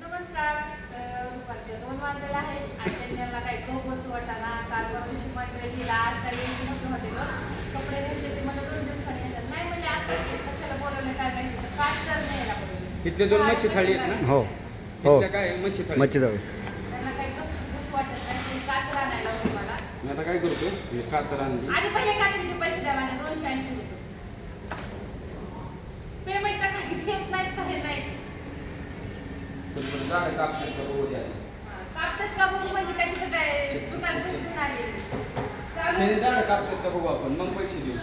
नमस्कार. दुपारचे 2 वाजलेले आहेत आणि त्यांना काही गप बसू वाटाना. काल परवाशी मैत्री गेला, आज त्या दिवशी मोठं हॉटेलवर कपडे घेतले ते मला 2 दिवसांनी येतात. नाही म्हणजे आता कशाला बोलवलं काय माहिती, तर काच तर नाही यायला बोलवलं. इथले 2 मच्छी थाळी आहेत ना? हो हो, काय मच्छी थाळी मच्छी थाळी. त्यांना काही गप बसू वाटत नाही. काच आणायला होती मला. मी आता काय करतो, हे कातर आणली आणि पहिले कात्रीचे पैसे द्या माझे 280 रुपये. पेमेंट तर काही देत नाहीत, काही नाही. कापतात का बघू द्या. कापतात का बघू म्हणजे काय तिथं काय दुकान बसून आले. त्याने झाडं कापतात का बघू आपण, मग पैसे देऊ.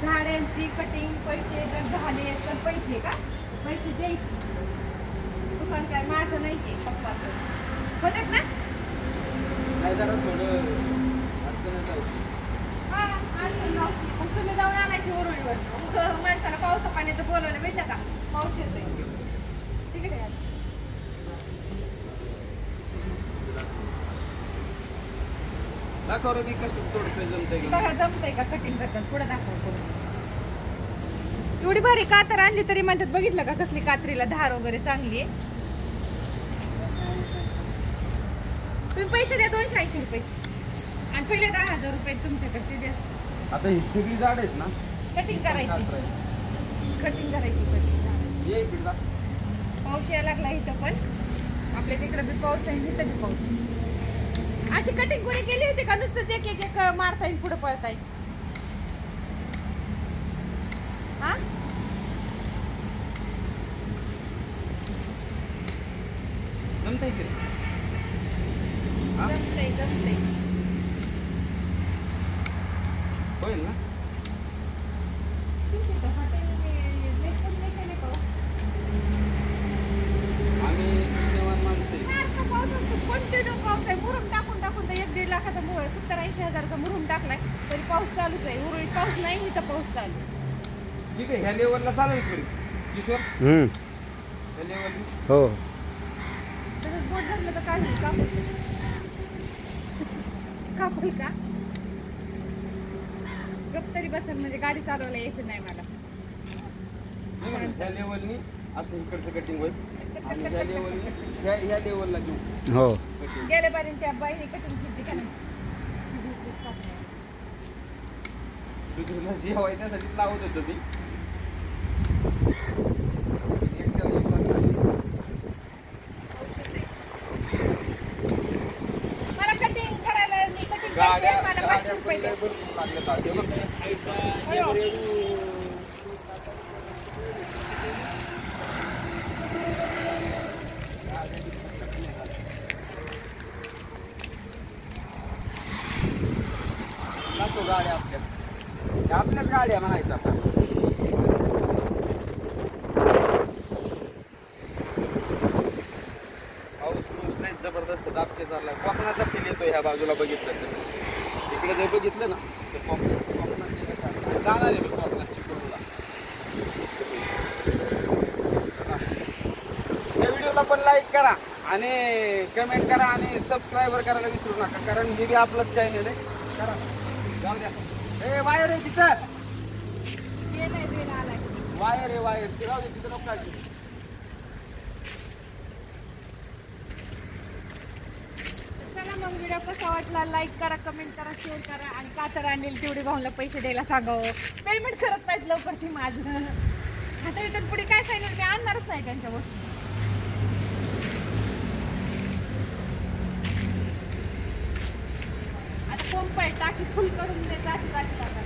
झाडांची कटिंग पैसे जर झाले तर पैसे का पैसे द्यायचे. दुकान काय माझं नाही की पप्पाचं होतात ना. नाही जरा थोडं अडचणच आहे. हा अडचण नव्हती. मग तुम्ही जाऊन आणायची उरुळीवर. मग माणसाला पावसा पाण्याचं बोलवलं माहिती का, पाऊस येतोय ठीक आहे. दाखव रे, कसं तोडतंय जमतंय का? बघा जमतंय का कटिंग करतात. पुढे दाखव. एवढी भारी कातर आणली तरी म्हणतात बघितलं का कसली कात्रीला धार वगैरे चांगली आहे. तुम्ही पैसे द्या 280 रुपये आणि पहिले 10,000 रुपये तुमच्याकडे द्या. आता ही सगळी झाड आहेत ना, कटिंग करायची. ये इकडला. पाऊस यायला लागला इथं पण. आपल्या तिकडे बी पाऊस आहे, इथं बी पाऊस आहे. अशी कटिंग कोणी केली होती का नुसतंच एक एक एक मारता येईल पुढे पळता येईल. हा जमतंय की जमतंय होईल ना. आम्ही पुण्यवान माणसं आहे. पाऊस असतो, कंटिन्यू पाऊस आहे. मुरुम टाकून टाकून तर 1-1.5 लाखाचा 70-80 हजाराचा मुरुम टाकलाय तरी पाऊस चालूच आहे. उरुळीत पाऊस नाही, इथं पाऊस चालू. ठीक आहे, ह्या लेवलला चालेल तरी किशोर. ह्या लेवल हो. तसंच बोट धरलं तर काय होईल, कापूल का गप तरी बसेल. म्हणजे गाडी चालवायला यायचं नाही मला. ह्या लेवलनी असं इकडचं कटिंग होईल आणि ह्या लेवलनी ह्या लेवलला घेऊ. हो, गेले बारीन त्या बाईने कटिंग केली का नाही. सुधीरला जेवाय त्यासाठी लावत होतो मी. मला कटिंग करायला मी कटिंग करते, मला 500 रुपये द्या. गाड्या आपल्याच गाड्या म्हणायचं आपण. पाऊस नाही जबरदस्त दाबते चाललाय. कोकणाचा फील येतो ह्या बाजूला बघितलं तर. इकडे जर बघितलं ना तर कोकणात जाणार आहे मी कोकणात चिपळूणला. या व्हिडिओला पण लाईक करा आणि कमेंट करा आणि सबस्क्राईबर करायला विसरू नका, कारण हे बी आपलंच चॅनल आहे. करा जाऊ द्या. ए वायर आहे तिथं, वायर आहे वायर. राहू दे तिथं, नको काढू. चला मग व्हिडिओ कसा वाटला लाईक करा, कमेंट करा, शेअर करा आणि कातर आणलेली तेवढी भाऊला पैसे द्यायला सांगावं. पेमेंट करत नाहीत लवकर ती माझं. आता इथून पुढे काय सांगितलं मी आणणारच नाही त्यांच्या वस्तू. आता पंप आहे, टाकी फुल करून टाकी टाकी टाका.